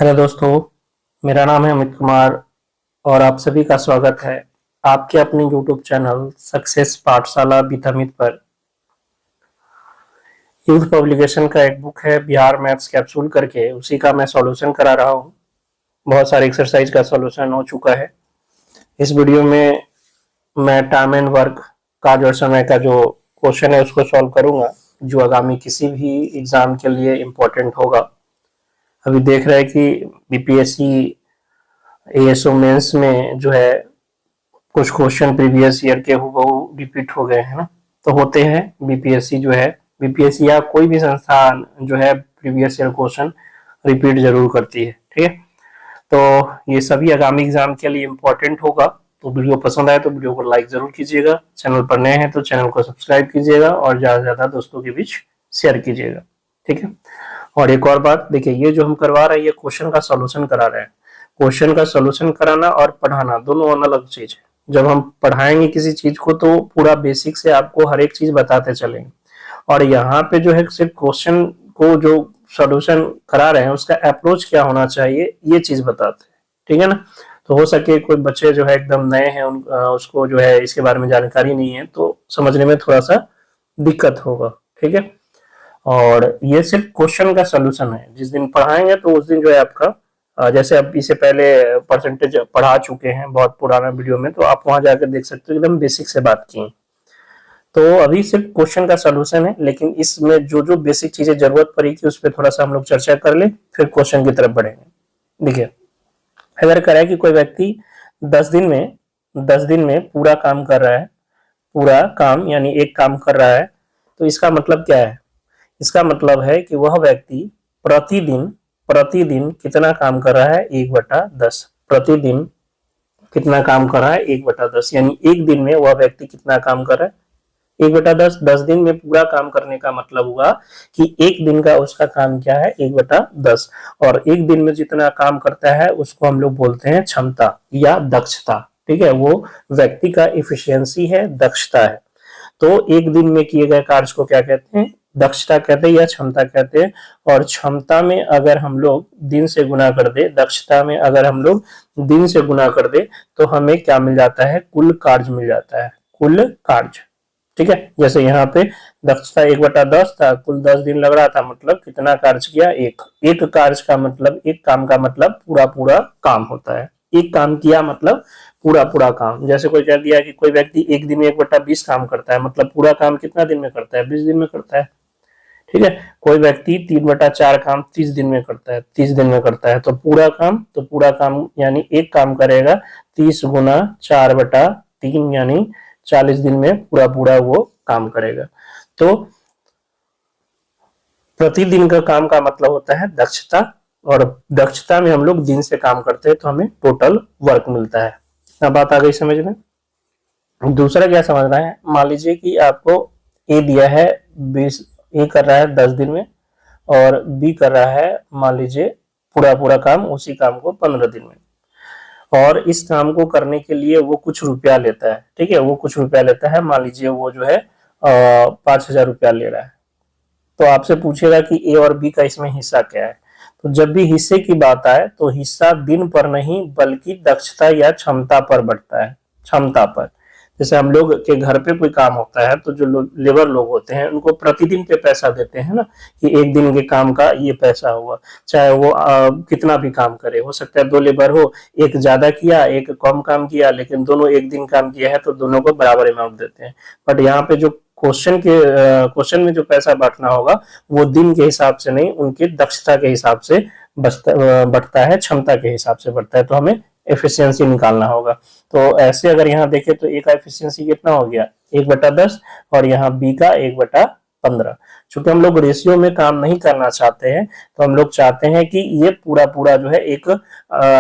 Hello दोस्तों, मेरा नाम है अमित कुमार और आप सभी का स्वागत है आपके अपने यूट्यूब चैनल सक्सेस पाठशाला बीतामित पर। यूथ पब्लिकेशन का एक बुक है बिहार मैथ्स कैप्सूल करके, उसी का मैं सॉल्यूशन करा रहा हूँ। बहुत सारे एक्सरसाइज का सॉल्यूशन हो चुका है। इस वीडियो में मैं टाइम एंड वर्क का जो समय का जो क्वेश्चन है उसको सॉल्व करूंगा, जो आगामी किसी भी एग्जाम के लिए इम्पोर्टेंट होगा। अभी देख रहे हैं कि बीपीएससी एएसओ मेंस में जो है कुछ क्वेश्चन प्रीवियस ईयर के हूबहू रिपीट हो गए हैं ना, तो होते हैं। बीपीएससी जो है, बीपीएससी या कोई भी संस्थान जो है प्रीवियस ईयर क्वेश्चन रिपीट जरूर करती है। ठीक है, तो ये सभी आगामी एग्जाम के लिए इम्पोर्टेंट होगा। तो वीडियो पसंद आए तो वीडियो को लाइक जरूर कीजिएगा, चैनल पर नए हैं तो चैनल को सब्सक्राइब कीजिएगा और ज्यादा से ज्यादा दोस्तों के बीच शेयर कीजिएगा। ठीक है, और एक और बात देखिए, ये जो हम करवा रहे हैं ये क्वेश्चन का सॉल्यूशन करा रहे हैं। क्वेश्चन का सॉल्यूशन कराना और पढ़ाना दोनों अलग चीज है। जब हम पढ़ाएंगे किसी चीज को तो पूरा बेसिक से आपको हर एक चीज बताते चलेंगे, और यहाँ पे जो है सिर्फ क्वेश्चन को जो सॉल्यूशन करा रहे हैं उसका अप्रोच क्या होना चाहिए ये चीज बताते हैं। ठीक है ना, तो हो सके कोई बच्चे जो है एकदम नए हैं, उसको जो है इसके बारे में जानकारी नहीं है तो समझने में थोड़ा सा दिक्कत होगा। ठीक है, और ये सिर्फ क्वेश्चन का सॉल्यूशन है। जिस दिन पढ़ाएंगे तो उस दिन जो है आपका जैसे अब इससे पहले परसेंटेज पढ़ा चुके हैं बहुत पुराना वीडियो में, तो आप वहां जाकर देख सकते हो एकदम बेसिक से बात की। तो अभी सिर्फ क्वेश्चन का सॉल्यूशन है, लेकिन इसमें जो जो बेसिक चीजें जरूरत पड़ेगी उस पर थोड़ा सा हम लोग चर्चा कर ले, फिर क्वेश्चन की तरफ बढ़ेंगे। देखिए, अगर करें कि कोई व्यक्ति 10 दिन में पूरा काम कर रहा है, पूरा काम यानी एक काम कर रहा है, तो इसका मतलब क्या है? इसका मतलब है कि वह व्यक्ति प्रतिदिन प्रतिदिन कितना काम कर रहा है? 1/10। प्रतिदिन कितना काम कर रहा है? 1/10, यानी एक दिन में वह व्यक्ति कितना काम कर रहा है? 1/10। 10 दिन में पूरा काम करने का मतलब हुआ कि एक दिन का उसका काम क्या है? 1/10। और एक दिन में जितना काम करता है उसको हम लोग बोलते हैं क्षमता या दक्षता। ठीक है, वो व्यक्ति का इफिशियंसी है, दक्षता है। तो एक दिन में किए गए कार्य को क्या कहते हैं? दक्षता कहते हैं या क्षमता कहते हैं। और क्षमता में अगर हम लोग दिन से गुना कर दे, दक्षता में अगर हम लोग दिन से गुना कर दे, तो हमें क्या मिल जाता है? कुल कार्य मिल जाता है, कुल कार्य। ठीक है, जैसे यहाँ पे दक्षता 1/10 था, कुल 10 दिन लग रहा था, मतलब कितना कार्य किया? एक कार्य का मतलब, एक काम का मतलब पूरा पूरा काम होता है। एक काम किया मतलब पूरा पूरा काम। जैसे कोई कह दिया कि कोई व्यक्ति एक दिन में 1/20 काम करता है, मतलब पूरा काम कितना दिन में करता है? 20 दिन में करता है। ठीक है, कोई व्यक्ति 3/4 काम 30 दिन में करता है, 30 दिन में करता है। तो पूरा काम यानी एक काम करेगा 30 गुना 4/3 यानी 40 दिन में पूरा पूरा वो काम करेगा। तो प्रतिदिन का काम का मतलब होता है दक्षता, और दक्षता में हम लोग दिन से काम करते हैं तो हमें टोटल वर्क मिलता है। अब बात आ गई समझ में। दूसरा क्या समझना है? मान लीजिए कि आपको ए दिया है 20, ए कर रहा है 10 दिन में, और बी कर रहा है मान लीजिए पूरा पूरा काम, उसी काम को 15 दिन में। और इस काम को करने के लिए वो कुछ रुपया लेता है। ठीक है, वो कुछ रुपया लेता है, मान लीजिए वो जो है 5,000 रुपया ले रहा है। तो आपसे पूछेगा कि ए और बी का इसमें हिस्सा क्या है। तो जब भी हिस्से की बात आए तो हिस्सा दिन पर नहीं बल्कि दक्षता या क्षमता पर बढ़ता है, क्षमता पर। जैसे हम लोग के घर पे कोई काम होता है तो जो लेबर लोग होते हैं उनको प्रतिदिन पे पैसा देते हैं ना, कि एक दिन के काम का ये पैसा हुआ। चाहे वो कितना भी काम करे, हो सकता है 2 लेबर हो, एक ज्यादा किया एक कम काम किया, लेकिन दोनों एक दिन काम किया है तो दोनों को बराबर अमाउंट देते हैं। बट यहाँ पे जो क्वेश्चन में जो पैसा बांटना होगा वो दिन के हिसाब से नहीं, उनकी दक्षता के हिसाब से बढ़ता है, क्षमता के हिसाब से बढ़ता है। तो हमें एफिशिएंसी निकालना होगा। तो ऐसे अगर यहाँ देखें तो ए का एफिशिएंसी कितना हो गया? 1/10, और यहाँ बी का 1/15। चूंकि हम लोग रेशियो में काम नहीं करना चाहते हैं, तो हम लोग चाहते हैं कि ये पूरा पूरा जो है एक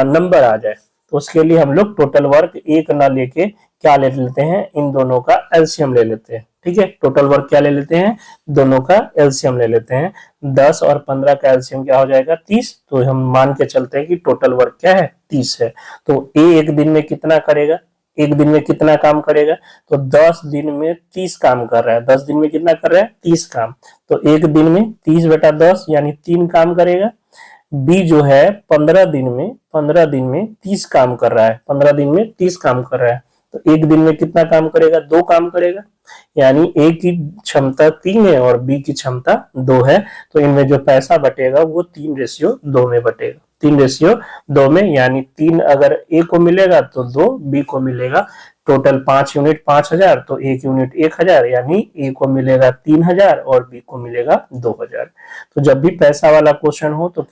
नंबर आ जाए। तो उसके लिए हम लोग टोटल वर्क एक ना लेके क्या ले लेते हैं? इन दोनों का एलसीएम ले लेते हैं। ठीक है, टोटल वर्क क्या ले लेते हैं? दोनों का एलसीएम ले लेते हैं। 10 और 15 का एलसीएम क्या हो जाएगा? 30। तो हम मान के चलते हैं कि टोटल वर्क क्या है? 30 है। तो ए एक दिन में कितना करेगा? एक दिन में कितना काम करेगा? तो 10 दिन में 30 काम कर रहा है। 10 दिन में कितना कर रहा है? 30 काम। तो एक दिन में 30/10 यानी 3 काम करेगा। बी जो है 15 दिन में 30 काम कर रहा है, 15 दिन में 30 काम कर रहा है, तो एक दिन में कितना काम करेगा, 2 काम करेगा। यानी ए की क्षमता 3 है और बी की क्षमता 2 है, तो इनमें जो पैसा बटेगा वो 3:2 में बटेगा, 3:2 में। यानी 3 अगर ए को मिलेगा तो 2 बी को मिलेगा। टोटल 5 यूनिट 5,000, तो 1 यूनिट 1,000, यानी ए को मिलेगा 3,000 और बी को मिलेगा 2,000। तो जब भी पैसा वाला क्वेश्चन हो तो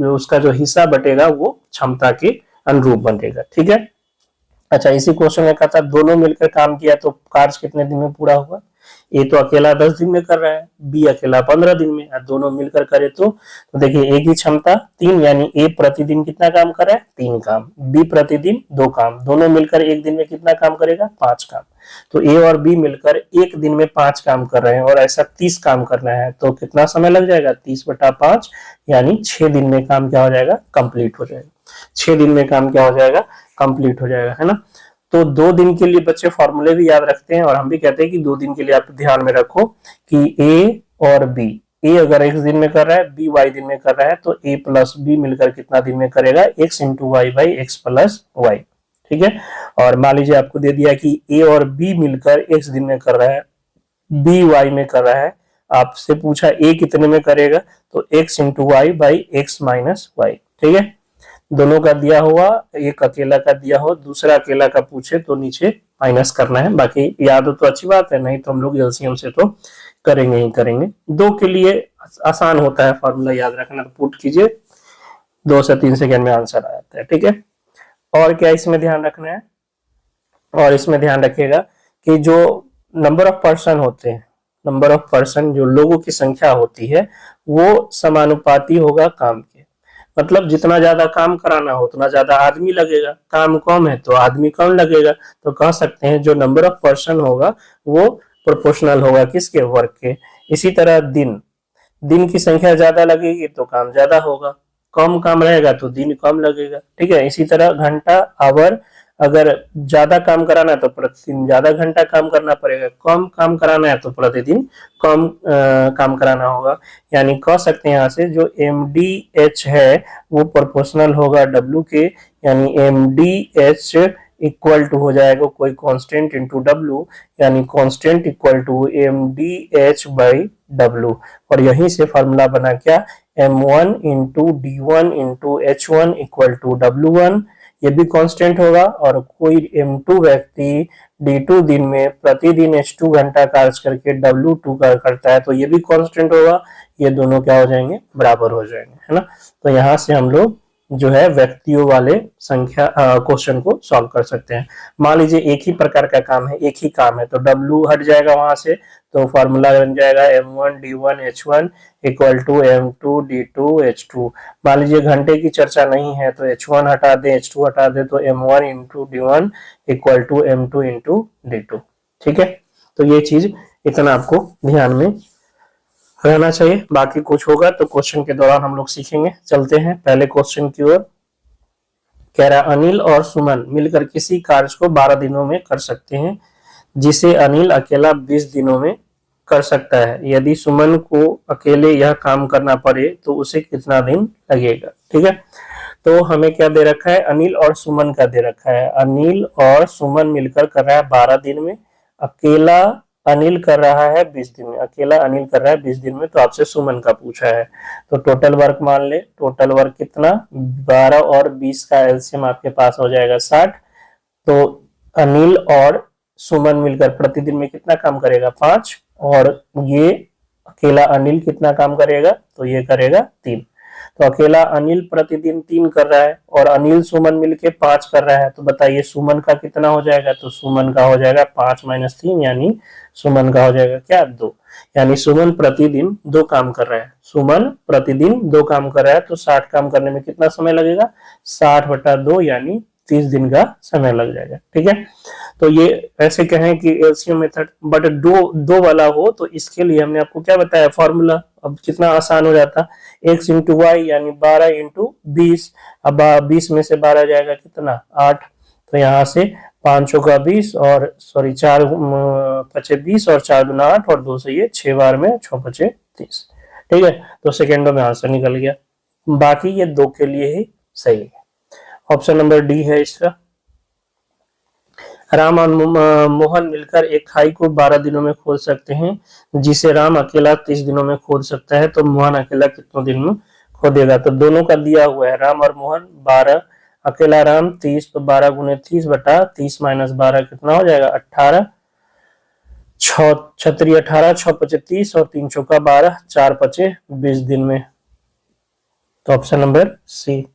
उसका जो हिस्सा बटेगा वो क्षमता के अनुरूप बनेगा, ठीक है। अच्छा, इसी क्वेश्चन में कहा था दोनों मिलकर काम किया तो कार्य कितने दिन में पूरा होगा। ए तो अकेला 10 दिन में कर रहा है, बी अकेला 15 दिन में, और दोनों मिलकर करे तो देखिए ए की क्षमता 3, यानी ए प्रतिदिन कितना काम कर रहा है, 3 काम, बी प्रतिदिन 2 काम, दोनों मिलकर एक दिन में कितना काम करेगा, 5 काम। तो ए और बी मिलकर एक दिन में 5 काम कर रहे हैं और ऐसा 30 काम करना है, तो कितना समय लग जाएगा, 30/5, यानी 6 दिन में काम क्या हो जाएगा, कंप्लीट हो जाएगा। 6 दिन में काम क्या हो जाएगा, कंप्लीट हो जाएगा, है ना। तो 2 दिन के लिए बच्चे फॉर्मूले भी याद रखते हैं, और हम भी कहते हैं कि 2 दिन के लिए आप ध्यान में रखो कि ए और बी, ए अगर x दिन में कर रहा है, बी y दिन में कर रहा है, तो a प्लस बी मिलकर कितना दिन में करेगा, x into y by x plus y, ठीक है। और मान लीजिए आपको दे दिया कि a और b मिलकर x दिन में कर रहा है, b y में कर रहा है, आपसे पूछा a कितने में करेगा, तो x into y by x minus y, ठीक है। दोनों का दिया हुआ, एक अकेला का दिया हो, दूसरा अकेला का पूछे तो नीचे माइनस करना है। बाकी याद हो तो अच्छी बात है, नहीं तो हम लोग एलसीएम से तो करेंगे ही करेंगे। 2 के लिए आसान होता है फॉर्मूला याद रखना, तो पुट कीजिए, 2 से 3 सेकंड में आंसर आ जाता है, ठीक है। और क्या इसमें ध्यान रखना है, और इसमें ध्यान रखिएगा कि जो नंबर ऑफ पर्सन होते हैं, नंबर ऑफ पर्सन जो लोगों की संख्या होती है वो समानुपाती होगा काम के। मतलब जितना ज्यादा काम कराना हो उतना ज्यादा आदमी लगेगा, काम कम है तो आदमी कम लगेगा। तो कह सकते हैं जो नंबर ऑफ पर्सन होगा वो प्रोपोर्शनल होगा किसके, वर्क के। इसी तरह दिन की संख्या ज्यादा लगेगी तो काम ज्यादा होगा, कम काम रहेगा तो दिन कम लगेगा, ठीक है। इसी तरह घंटा, आवर, अगर ज्यादा काम कराना है तो प्रतिदिन ज्यादा घंटा काम करना पड़ेगा, कम काम कराना है तो प्रतिदिन कम काम कराना होगा। यानी कह सकते हैं यहाँ से जो MDH है वो प्रोपोर्शनल होगा W के, यानी MDH इक्वल टू हो जाएगा कोई कांस्टेंट इंटू W, यानी constant equal to MDH by W। और यहीं से फॉर्मूला बना क्या, M1 into D1 into H1 equal to W1, ये भी कांस्टेंट होगा। और कोई M2 व्यक्ति D2 दिन में प्रतिदिन H2 घंटा कार्य करके W2 करता है, तो ये भी कांस्टेंट होगा। ये दोनों क्या हो जाएंगे, बराबर हो जाएंगे, है ना। तो यहाँ से हम लोग जो है व्यक्तियों वाले संख्या क्वेश्चन को सॉल्व कर सकते हैं। मान लीजिए एक ही प्रकार का काम है, एक ही काम है, तो W हट जाएगा वहां से, तो फॉर्मूला बन जाएगा M1 D1 H1 equal to M2 D2 H2। मान लीजिए घंटे की चर्चा नहीं है तो H1 हटा दे, H2 हटा दे, तो M1 into D1 equal to M2 into D2, ठीक है। तो ये चीज इतना आपको ध्यान में रहना चाहिए। बाकी कुछ होगा तो क्वेश्चन के दौरान हम लोग सीखेंगे। चलते हैं पहले क्वेश्चन की ओर। कह रहा अनिल और सुमन मिलकर किसी कार्य को 12 दिनों में कर सकते हैं जिसे अनिल अकेला 20 दिनों में कर सकता है। यदि सुमन को अकेले यह काम करना पड़े तो उसे कितना दिन लगेगा, ठीक है। तो हमें क्या दे रखा है, अनिल और सुमन का दे रखा है। अनिल और सुमन मिलकर कर रहा है 12 दिन में, अकेला अनिल कर रहा है 20 दिन में, अकेला अनिल कर रहा है 20 दिन में। तो आपसे सुमन का पूछा है, तो टोटल वर्क मान ले, टोटल वर्क कितना, 12 और 20 का एलसीएम आपके पास हो जाएगा 60। तो अनिल और सुमन मिलकर प्रतिदिन में कितना काम करेगा, 5, और ये अकेला अनिल कितना काम करेगा, तो ये करेगा 3। तो अकेला अनिल प्रतिदिन 3 कर रहा है और अनिल सुमन मिलके 5 कर रहा है, तो बताइए सुमन का कितना हो जाएगा, तो सुमन का हो जाएगा 5 - 3, यानी सुमन का हो जाएगा क्या, 2। यानी सुमन प्रतिदिन 2 काम कर रहा है, सुमन प्रतिदिन 2 काम कर रहा है, तो 60 काम करने में कितना समय लगेगा, 60/2, यानी 30 दिन का समय लग जाएगा, ठीक है। तो ये ऐसे कहें कि एलसीएम मेथड, बट दो वाला हो तो इसके लिए हमने आपको क्या बताया फॉर्मूला, अब कितना आसान हो जाता, x इंटू वाई यानी 12 इंटू 20। अब 20 में से 12 जाएगा कितना, 8। तो यहाँ से 5 चौका 20 और सॉरी 4 पचे 20 और 4 दूना 8 और 2 से ये 6 बार में 6 पचे 30, ठीक है। तो सेकेंडों में आंसर निकल गया। बाकी ये 2 के लिए ही सही है। ऑप्शन नंबर डी है इसका। राम और मोहन मिलकर एक खाई को 12 दिनों में खोद सकते हैं, जिसे राम अकेला 30 दिनों में खोद सकता है, तो मोहन अकेला कितने दिन में खोदेगा? तो दोनों का दिया हुआ है, राम और मोहन 12, अकेला राम 30, तो 12 गुने 30 बटा 30 माइनस 12 कितना हो जाएगा? 18, 6 18, 6 पचे 30 और 3 चौका 12, 4 पचे 20 दिन में। तो ऑप्शन नंबर सी।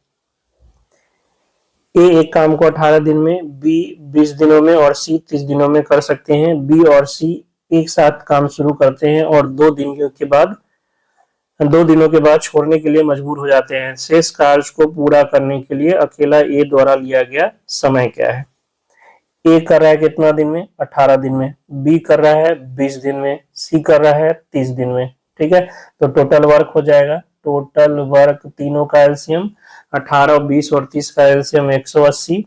ए एक काम को 18 दिन में, बी 20 दिनों में और सी 30 दिनों में कर सकते हैं। बी और सी एक साथ काम शुरू करते हैं और 2 दिनों के बाद छोड़ने के लिए मजबूर हो जाते हैं। शेष कार्य को पूरा करने के लिए अकेला ए द्वारा लिया गया समय क्या है? ए कर रहा है कितना दिन में? 18 दिन में। बी कर रहा है 20 दिन में। सी कर रहा है 30 दिन में। ठीक है, तो टोटल वर्क हो जाएगा, टोटल वर्क तीनों का एलसीएम 18, 20 और 30 का एलसीएम 180,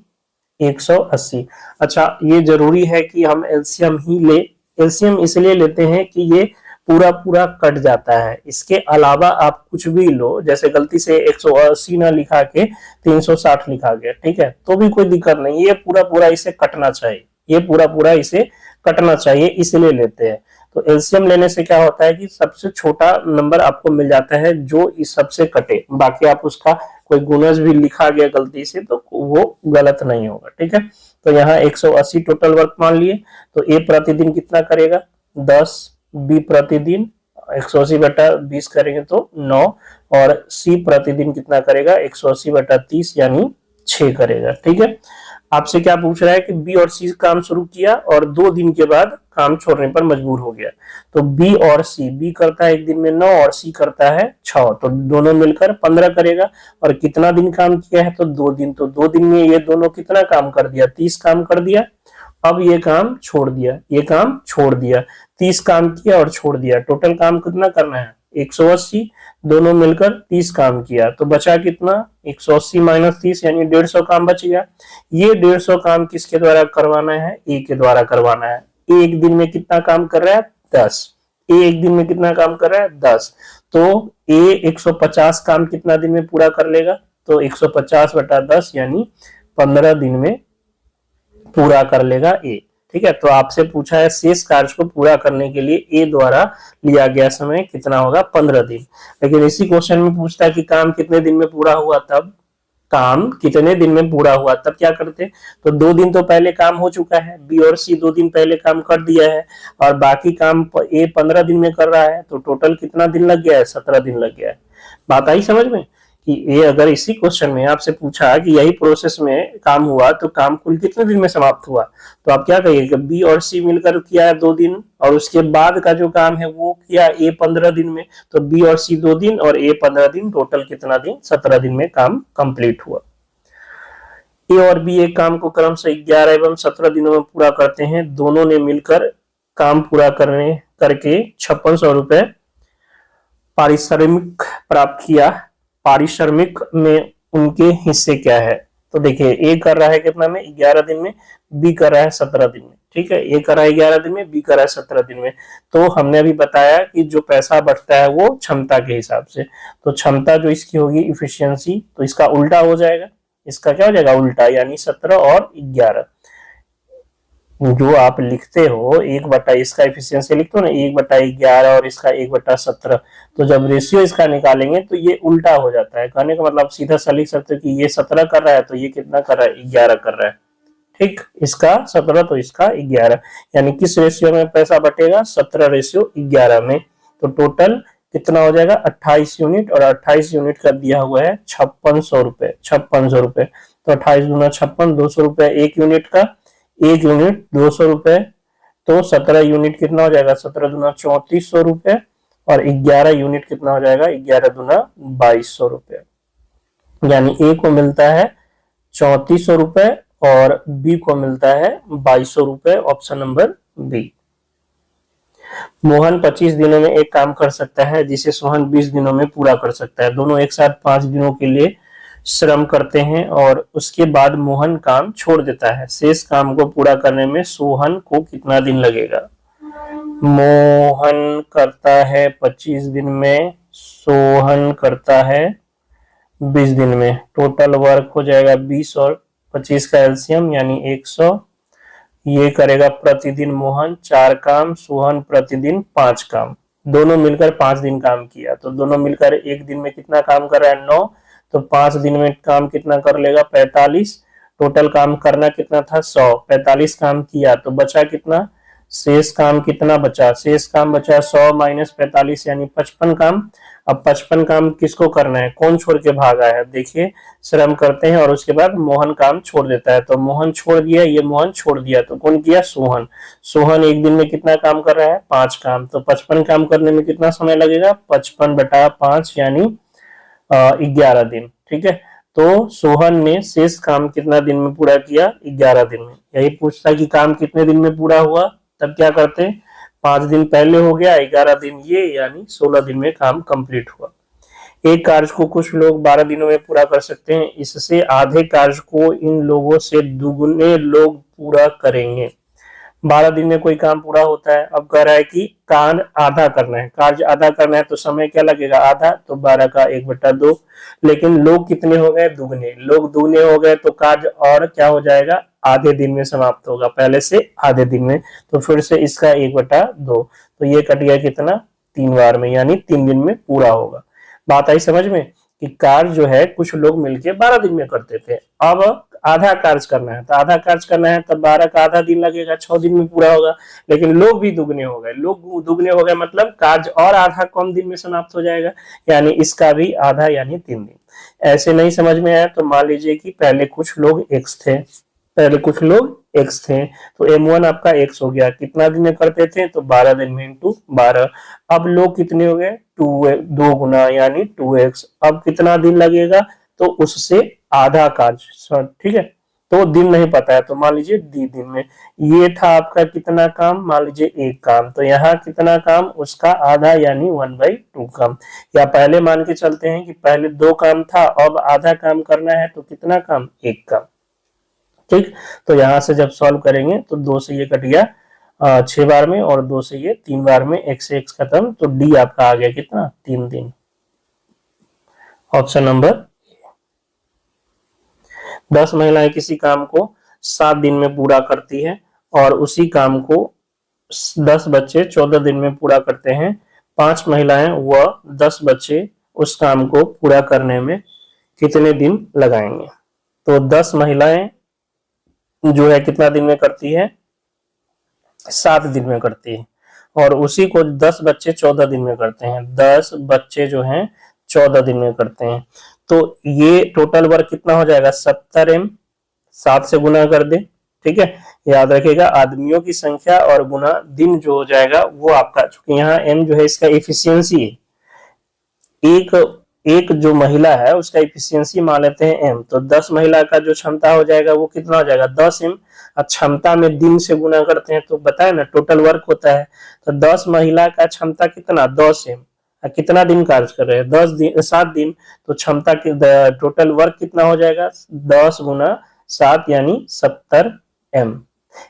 180। अच्छा, ये जरूरी है कि हम एलसीएम ही ले। एलसीएम इसलिए लेते हैं कि ये पूरा पूरा कट जाता है। इसके अलावा आप कुछ भी लो, जैसे गलती से 180 ना लिखा के 360 लिखा गया, ठीक है, तो भी कोई दिक्कत नहीं, ये पूरा पूरा इसे कटना चाहिए, ये पूरा पूरा इसे कटना चाहिए, इसलिए लेते हैं। तो एलसीएम लेने से क्या होता है कि सबसे छोटा नंबर आपको मिल जाता है जो इस सबसे कटे। बाकी आप उसका कोई गुणज भी लिखा गया गलती से तो वो गलत नहीं होगा। ठीक है, तो यहाँ 180 टोटल वर्क मान लिए। तो ए प्रतिदिन कितना करेगा? 10, बी प्रतिदिन 180 बटा 20 करेंगे तो 9, और सी प्रतिदिन कितना करेगा? 180 बटा 30 यानी 6 करेगा। ठीक है, आपसे क्या पूछ रहा है कि बी और सी काम शुरू किया और 2 दिन के बाद काम छोड़ने पर मजबूर हो गया। तो बी और सी, बी करता है एक दिन में 9 और सी करता है 6, तो दोनों मिलकर 15 करेगा। और कितना दिन काम किया है? तो 2 दिन। तो 2 दिन में ये दोनों कितना काम कर दिया? 30 काम कर दिया। अब ये काम छोड़ दिया, ये काम छोड़ दिया, 30 काम किया और छोड़ दिया। टोटल काम कितना करना है? 180, दोनों मिलकर 30 काम किया, तो बचा कितना? 180 माइनस 30 यानी 150 काम बच गया। ये 150 काम किसके द्वारा करवाना है? ए के द्वारा करवाना है। ए एक दिन में कितना काम कर रहा है? 10। ए एक दिन में कितना काम कर रहा है? 10। तो ए 150 काम कितना दिन में पूरा कर लेगा? तो 150 बटा 10 यानी 15 दिन में पूरा कर लेगा ए। ठीक है, तो आपसे पूछा है शेष कार्य को पूरा करने के लिए ए द्वारा लिया गया समय कितना होगा? 15 दिन। लेकिन इसी क्वेश्चन में पूछता है कि काम कितने दिन में पूरा हुआ, तब काम कितने दिन में पूरा हुआ तब क्या करते? तो 2 दिन तो पहले काम हो चुका है, बी और सी 2 दिन पहले काम कर दिया है, और बाकी काम ए 15 दिन में कर रहा है, तो टोटल कितना दिन लग गया है? 17 दिन लग गया है। बात आई समझ में कि ये अगर इसी क्वेश्चन में आपसे पूछा कि यही प्रोसेस में काम हुआ तो काम कुल कितने दिन में समाप्त हुआ, तो आप क्या कहिएगा? बी और सी मिलकर किया है 2 दिन, और उसके बाद का जो काम है वो किया ए 15 दिन में। तो बी और सी 2 दिन और ए 15 दिन, टोटल कितना दिन? 17 दिन में काम कंप्लीट हुआ। ए और बी एक काम को क्रमशः 11 एवं 17 दिनों में पूरा करते हैं। दोनों ने मिलकर काम पूरा करके 5600 रुपए पारिश्रमिक प्राप्त किया। पारिश्रमिक में उनके हिस्से क्या है? तो देखिए, ए कर रहा है कितना में? 11 दिन में, बी कर रहा है 17 दिन में। ठीक है, ए कर रहा है 11 दिन में, बी कर रहा है 17 दिन में। तो हमने अभी बताया कि जो पैसा बढ़ता है वो क्षमता के हिसाब से, तो क्षमता जो इसकी होगी इफिशियंसी, तो इसका उल्टा हो जाएगा। इसका क्या हो जाएगा? उल्टा, यानी 17 और 11। जो आप लिखते हो 1 बटा इसका एफिशिएंसी लिखते हो ना, 1/11 और इसका 1/17, तो जब रेशियो इसका निकालेंगे तो ये उल्टा हो जाता है। कहने का मतलब सीधा सा लिख सकते हो कि ये 17 कर रहा है तो ये कितना कर रहा है? 11 कर रहा है। ठीक, इसका 17 तो इसका 11, यानी किस रेशियो में पैसा बटेगा? 17:11 में। तो टोटल कितना हो जाएगा? 28 यूनिट, और 28 यूनिट का दिया हुआ है 5600 रुपए। 5600 रुपए, तो 28 दूना 56, 200 रुपए एक यूनिट का, एक यूनिट 200 रुपए, तो 17 यूनिट कितना हो जाएगा? 17 दूना 3400 रुपए, और 11 यूनिट कितना हो जाएगा? 11 दूना 2200 रुपए। यानी ए को मिलता है 3400 रुपए और बी को मिलता है 2200 रुपए। Option number B. मोहन 25 दिनों में एक काम कर सकता है जिसे सोहन 20 दिनों में पूरा कर सकता है। दोनों एक साथ 5 दिनों के लिए श्रम करते हैं और उसके बाद मोहन काम छोड़ देता है। शेष काम को पूरा करने में सोहन को कितना दिन लगेगा? मोहन करता है 25 दिन में, सोहन करता है 20 दिन में टोटल वर्क हो जाएगा 20 और 25 का एलसीएम यानी 100। ये करेगा प्रतिदिन मोहन 4 काम, सोहन प्रतिदिन 5 काम। दोनों मिलकर 5 दिन काम किया, तो दोनों मिलकर एक दिन में कितना काम कर रहा है 9, तो 5 दिन में काम कितना कर लेगा 45। टोटल काम करना कितना था 100, 45 काम किया तो बचा कितना, शेष काम कितना बचा, शेष काम बचा 100 माइनस 45 यानी 55 काम। अब 55 काम किसको करना है, कौन छोड़ के भागा है, देखिए श्रम करते हैं और उसके बाद मोहन काम छोड़ देता है, तो मोहन छोड़ दिया, ये मोहन छोड़ दिया, तो कौन किया सोहन। सोहन एक दिन में कितना काम कर रहा है 5 काम, तो 55 काम करने में कितना समय लगेगा 55/5 यानी 11 दिन। ठीक है, तो सोहन ने शेष काम कितना दिन में पूरा किया 11 दिन में। यही पूछता है कि काम कितने दिन में पूरा हुआ, तब क्या करते हैं 5 दिन पहले हो गया 11 दिन ये यानी 16 दिन में काम कंप्लीट हुआ। एक कार्य को कुछ लोग 12 दिनों में पूरा कर सकते हैं, इससे आधे कार्य को इन लोगों से दुगने लोग पूरा करेंगे। 12 दिन में कोई काम पूरा होता है, अब कह रहा है कि कार्य आधा करना है, कार्य आधा करना है तो समय क्या लगेगा आधा, तो 12 का 1/2। लेकिन लोग कितने हो गए दुगने, लोग दुगने हो गए तो कार्य और क्या हो जाएगा आधे दिन में समाप्त होगा, पहले से आधे दिन में, तो फिर से इसका 1/2, तो ये कट गया कितना 3 बार में यानी 3 दिन में पूरा होगा। बात आई समझ में कि कार्य जो है कुछ लोग मिलके 12 दिन में करते थे, अब आधा कार्य करना है तो आधा कार्य करना है तब 12 का आधा दिन लगेगा, 6 दिन में पूरा होगा। लेकिन लोग भी दुगने हो गए, लोग दुगने हो गए मतलब कार्य और आधा कम दिन में समाप्त हो जाएगा, यानी इसका भी आधा यानी 3 दिन। ऐसे नहीं समझ में आया तो मान लीजिए कि पहले कुछ लोग एक्स थे, पहले कुछ लोग एक्स थे, तो M1 आपका एक्स हो गया, कितना दिन में करते थे तो 12 दिन में इंटू 12। अब लोग कितने हो गए 2 गुना यानी 2x, अब कितना दिन लगेगा तो उससे आधा कार्य। ठीक है, तो दिन नहीं पता है तो मान लीजिए डी दिन में। ये था आपका कितना काम, मान लीजिए 1 काम, तो यहाँ कितना काम उसका आधा यानी 1/2 काम। या पहले मान के चलते हैं कि पहले 2 काम था, अब आधा काम करना है तो कितना काम 1 काम। ठीक, तो यहां से जब सॉल्व करेंगे तो 2 से ये कट गया 6 बार में और 2 से ये 3 बार में, x से x खत्म, तो डी आपका आ गया कितना 3 दिन। ऑप्शन नंबर 10 महिलाएं किसी काम को 7 दिन में पूरा करती है और उसी काम को 10 बच्चे 14 दिन में पूरा करते हैं। 5 महिलाएं व 10 बच्चे उस काम को पूरा करने में कितने दिन लगाएंगे। तो 10 महिलाएं जो है कितना दिन में करती है 7 दिन में करती है और उसी को 10 बच्चे 14 दिन में करते हैं, 10 बच्चे जो हैं 14 दिन में करते हैं। तो ये टोटल वर्क कितना हो जाएगा 70m, 7 से गुना कर दे। ठीक है, याद रखिएगा आदमियों की संख्या और गुना दिन जो हो जाएगा वो आपका, चूंकि यहाँ m जो है इसका एफिशिएंसी है, एक जो महिला है उसका एफिशिएंसी मान लेते हैं m, तो 10 महिला का जो क्षमता हो जाएगा वो कितना हो जाएगा 10m। क्षमता में दिन से गुना करते हैं तो बताए ना टोटल वर्क होता है, तो 10 महिला का क्षमता कितना 10m, कितना दिन कार्य कर रहे हैं 10 दिन 7 दिन, तो क्षमता की टोटल वर्क कितना हो जाएगा 10 गुना 7 यानी 70m।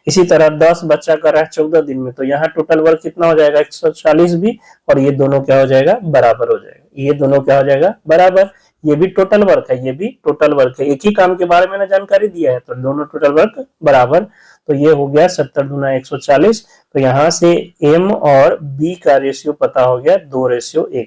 इसी तरह 10 बच्चा कर रहा है 14 दिन में, तो यहाँ टोटल वर्क कितना हो जाएगा 140 भी, और ये दोनों क्या हो जाएगा बराबर हो जाएगा, ये दोनों क्या हो जाएगा बराबर, ये भी टोटल वर्क है ये भी टोटल वर्क है, एक ही काम के बारे में ना जानकारी दिया है तो दोनों टोटल वर्क बराबर। तो ये हो गया 70 गुना 140, तो यहाँ से m और b का रेशियो पता हो गया 2:1।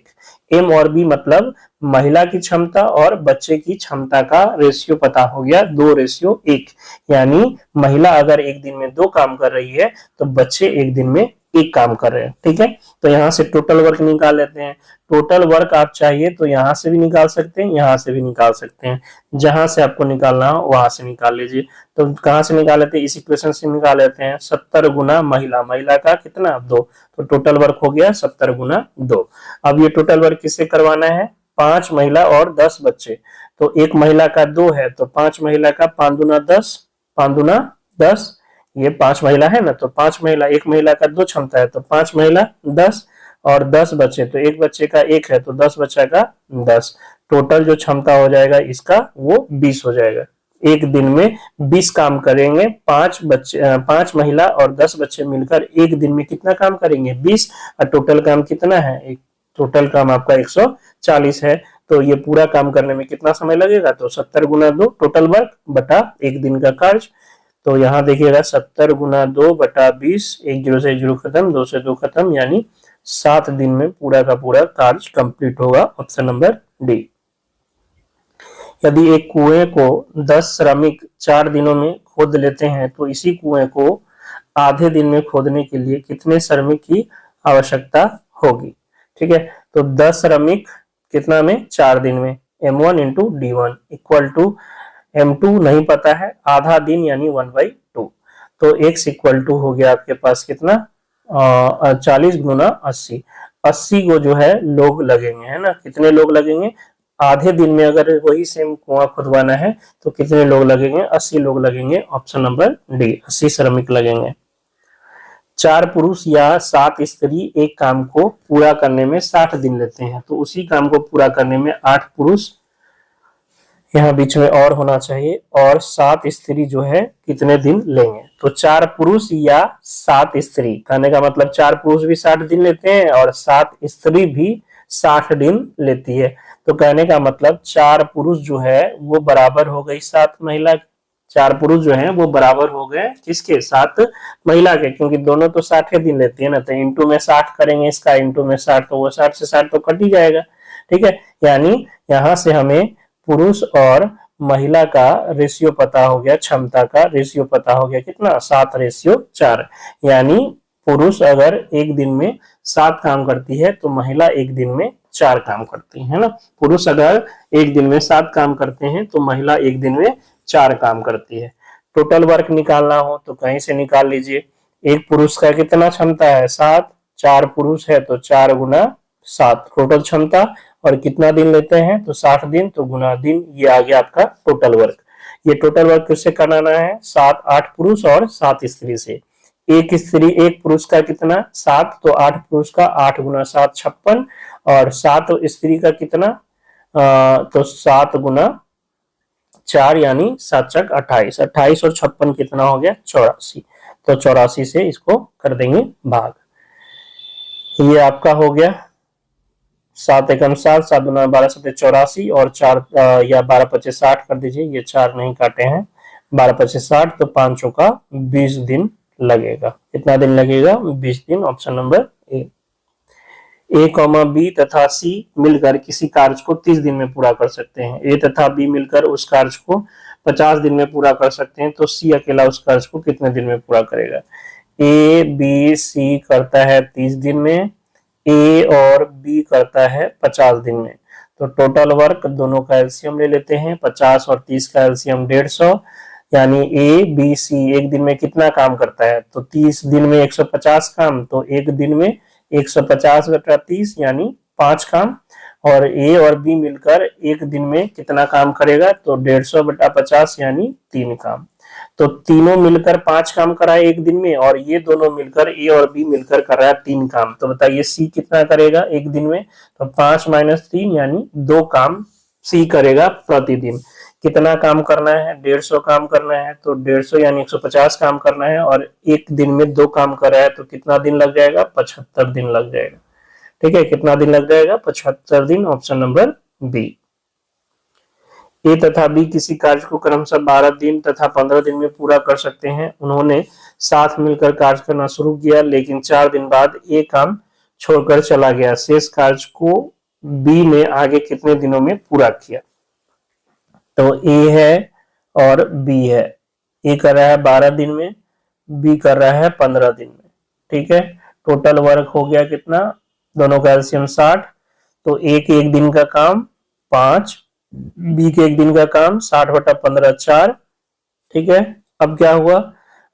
m और b मतलब महिला की क्षमता और बच्चे की क्षमता का रेशियो पता हो गया 2:1, यानी महिला अगर एक दिन में 2 काम कर रही है तो बच्चे एक दिन में 1 काम कर रहे हैं। ठीक है, तो यहाँ से टोटल वर्क निकाल लेते हैं। टोटल वर्क आप चाहिए तो यहाँ से भी निकाल सकते हैं, यहाँ से भी निकाल सकते हैं, जहां से आपको निकालना हो वहां से निकाल लीजिए। तो कहां से निकाल लेते हैं, इस इक्वेशन से निकाल लेते हैं। 70 गुना महिला, महिला का कितना 2, तो टोटल वर्क हो गया 70 गुना 2। अब ये टोटल वर्क किससे करवाना है 5 महिला और 10 बच्चे, तो एक महिला का 2 है तो 5 महिला का 5 दूना 10, 5 दूना 10, ये 5 महिला है ना, तो 5 महिला, एक महिला का 2 क्षमता है तो 5 महिला 10 और 10 बच्चे, तो एक बच्चे का 1 है तो 10 बच्चा का 10, टोटल जो क्षमता हो जाएगा इसका वो 20 हो जाएगा। एक दिन में 20 काम करेंगे, 5 महिला और 10 बच्चे मिलकर एक दिन में कितना काम करेंगे 20, और टोटल काम कितना है, एक टोटल काम आपका 140 है। तो ये पूरा काम करने में कितना समय लगेगा, तो 70 गुना 2 टोटल वर्क बटा एक दिन का कार्य। तो यहाँ देखिएगा 70 गुना 2 बटा 20, 1 0 से 0 खत्म, 2 से 2 खत्म, यानी 7 दिन में पूरा का पूरा कार्य कंप्लीट होगा। Option number D. यदि एक कुएं को 10 श्रमिक 4 दिनों में खोद लेते हैं तो इसी कुएं को आधे दिन में खोदने के लिए कितने श्रमिक की आवश्यकता होगी। ठीक है, तो 10 श्रमिक कितना में, 4 दिन में, m1 into d1 equal to m2 नहीं पता है, आधा दिन यानी 1/2। तो x इक्वल टू हो गया आपके पास कितना, 40 गुना 80। 80 को जो है लोग लगेंगे, है ना, कितने लोग लगेंगे, आधे दिन में अगर वही सेम कुआं खुदवाना है तो कितने लोग लगेंगे, 80 लोग लगेंगे। ऑप्शन नंबर डी, 80 श्रमिक लगेंगे। 4 पुरुष या 7 स्त्री एक काम को पूरा करने में 60 दिन लेते हैं, तो उसी काम को पूरा करने में 8 पुरुष, यहाँ बीच में और होना चाहिए, और 7 स्त्री जो है कितने दिन लेंगे। तो 4 पुरुष या 7 स्त्री, कहने का मतलब 4 पुरुष भी 60 दिन लेते हैं और 7 स्त्री भी 60 दिन लेती है। तो कहने का मतलब 4 पुरुष जो है वो बराबर हो गई 7 महिला, 4 पुरुष जो है वो बराबर हो गए किसके, 7 महिला के, क्योंकि दोनों तो 60 दिन लेती है ना, तो इंटू में 60 करेंगे, इसका इंटू में 60, तो वो 60 से 60 तो कट ही जाएगा। ठीक है, यानी यहाँ से हमें पुरुष और महिला का रेशियो पता हो गया, क्षमता का रेशियो पता हो गया कितना, 7:4। यानी पुरुष अगर एक दिन में 7 काम करती है तो महिला एक दिन में 4 काम करती है ना। पुरुष अगर एक दिन में 7 काम करते हैं तो महिला एक दिन में 4 काम करती है। टोटल वर्क निकालना हो तो कहीं से निकाल लीजिए। एक पुरुष का कितना क्षमता है, 7, 4 पुरुष है तो 4 गुना 7 टोटल क्षमता, और कितना दिन लेते हैं तो 60 दिन, तो गुना दिन, ये आ गया आपका टोटल वर्क। ये टोटल वर्क किससे कराना है, 7, 8 पुरुष और 7 स्त्री से। एक स्त्री, एक पुरुष का कितना 7, तो 8 पुरुष का 8 गुना 7 56, और 7 स्त्री का कितना, तो 7 गुना 4 यानी 7 चक 28, 28 और 56 कितना हो गया 84, तो 84 से इसको कर देंगे भाग। ये आपका हो गया 7 एकम 7, 7 गुना 12 7 84, और 4 या 12 25 60 कर दीजिए, ये 4 नहीं काटे हैं, 12 25 60, तो 5 का 20 दिन लगेगा। कितना दिन लगेगा, 20 दिन। Option number A comma B तथा सी मिलकर किसी कार्य को 30 दिन में पूरा कर सकते हैं। ए तथा बी मिलकर उस कार्य को 50 दिन में पूरा कर सकते हैं, तो सी अकेला उस कार्य को कितने दिन में पूरा करेगा। ए बी सी करता है 30 दिन में, ए और बी करता है 50 दिन में। तो टोटल वर्क दोनों का एलसीएम ले लेते हैं, 50 और 30 का एलसीएम 150, यानी ए बी सी एक दिन में कितना काम करता है, तो 30 दिन में 150 काम, तो एक दिन में 150 बटा 30 यानी 5 काम, और ए और बी मिलकर एक दिन में कितना काम करेगा, तो 150 बटा 50 यानी 3 काम। तो तीनों मिलकर 5 काम कराए एक दिन में, और ये दोनों मिलकर ए और बी मिलकर कर रहा है 3 काम। तो बताइए सी कितना करेगा एक दिन में, तो 5 - 3 यानी 2 काम सी करेगा प्रतिदिन। कितना काम करना है, 150 काम करना है, तो 150 यानी 150 काम करना है, और एक दिन में 2 काम कर रहा है, तो कितना दिन लग जाएगा, 75 दिन लग जाएगा। ठीक है, कितना दिन लग जाएगा, 75 दिन। Option number B. ए तथा बी किसी कार्य को क्रमशः 12 दिन तथा 15 दिन में पूरा कर सकते हैं। उन्होंने साथ मिलकर कार्य करना शुरू किया, लेकिन 4 दिन बाद ए काम छोड़कर चला गया। शेष कार्य को बी ने आगे कितने दिनों में पूरा किया। तो ए है और बी है, ए कर रहा है 12 दिन में, बी कर रहा है 15 दिन में। ठीक है, टोटल वर्क हो गया कितना, दोनों का एलसीएम 60, तो ए के एक दिन का काम 5, बी के एक दिन का काम 60 बटा 15 4। ठीक है, अब क्या हुआ,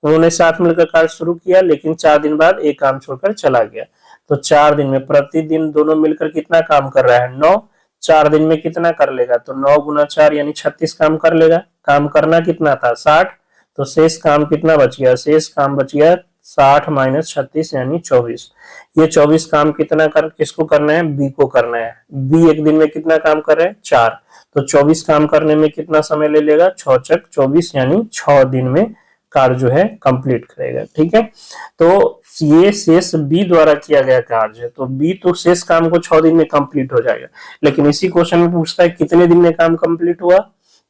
उन्होंने साथ मिलकर कार्य शुरू किया, लेकिन 4 दिन बाद एक काम छोड़कर चला गया। तो 4 दिन में प्रतिदिन दोनों मिलकर कितना काम कर रहा है, 9। 4 दिन में कितना कर लेगा, तो 9 गुना 4 यानी 36 काम कर लेगा। काम करना कितना था 60, तो शेष काम कितना बच गया, शेष काम बच गया 60 - 36 यानी 24। ये 24 काम किसको करना है, बी को करना है। बी एक दिन में कितना काम कर रहे हैं, 4, तो 24 काम करने में कितना समय ले लेगा, 6 चक 24 यानी 6 दिन में कार्य जो है कंप्लीट करेगा। ठीक है, तो ये शेष बी द्वारा किया गया कार्य है, तो बी तो शेष काम को 6 दिन में कंप्लीट हो जाएगा। लेकिन इसी क्वेश्चन में पूछता है कितने दिन में काम कंप्लीट हुआ,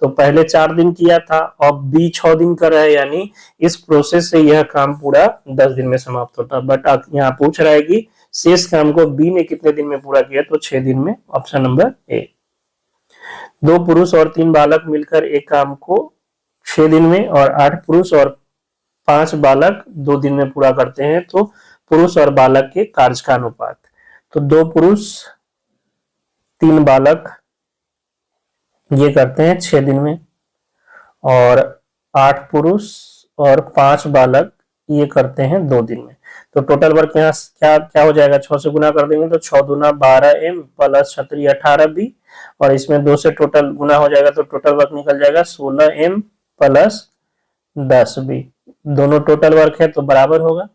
तो पहले 4 दिन किया था, अब बी 6 दिन कर रहा है, यानी इस प्रोसेस से यह काम पूरा 10 दिन में समाप्त होता है। बट यहाँ पूछ रहा है कि शेष काम को बी ने कितने दिन में पूरा किया, तो 6 दिन में, ऑप्शन नंबर ए। 2 पुरुष और 3 बालक मिलकर एक काम को 6 दिन में और 8 पुरुष और 5 बालक 2 दिन में पूरा करते हैं, तो पुरुष और बालक के कार्य का अनुपात, तो 2 पुरुष 3 बालक ये करते हैं 6 दिन में, और 8 पुरुष और 5 बालक ये करते हैं 2 दिन में। तो टोटल वर्क यहाँ क्या क्या हो जाएगा, 6 से गुना कर देंगे तो 6 दूना 12m प्लस 36 18b, और इसमें 2 से टोटल गुना हो जाएगा तो टोटल वर्क निकल जाएगा 16m प्लस 10b। दोनों टोटल वर्क है तो बराबर होगा,